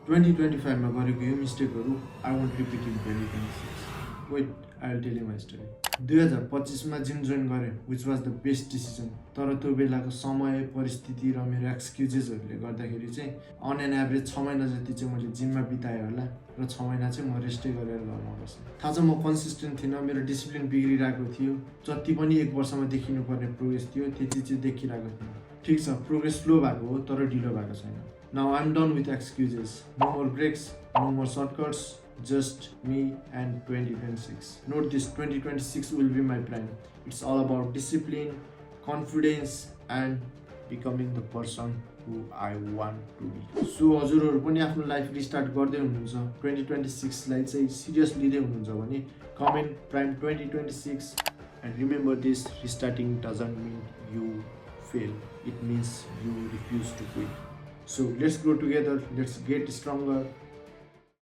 2025 मा गरेको यो मिस्टेकहरू I won't repeat in 2026. Wait I will tell you my story. 2025 मा जिम जोइन गरेँ, which was the best decision. तर त्यो बेलाको समय, परिस्थिति र मेरो एक्सक्युजेसहरूले गर्दाखेरि चाहिँ अन एन एभरेज 6 महिना जति चाहिँ मैले जिममा बिताएँ होला र 6 महिना चाहिँ म रेस्टै गरेर घरमा बसेँ. थाहा छ म कन्सिस्टेन्ट थिइनँ, मेरो डिसिप्लिन बिग्रिरहेको थियो. जति पनि एक वर्षमा देखिनु पर्ने प्रोग्रेस थियो त्यति चाहिँ देखिरहेको थिएन. ठिक छ, प्रोग्रेस स्लो भएको हो तर ढिलो भएको छैन. Now I am done with excuses. No more breaks, no more shortcuts, just me and 2026. Note this, 2026 will be my plan. It's all about discipline, confidence and becoming the person who I want to be. So हजुरहरू पनि आफ्नो life restart गर्दै हुनुहुन्छ, 2026 लाई चाहिँ serious लिँदै हुनुहुन्छ भने comment prime 2026 and remember this, restarting doesn't mean you fail. It means you refuse to quit. So let's grow together, let's get stronger.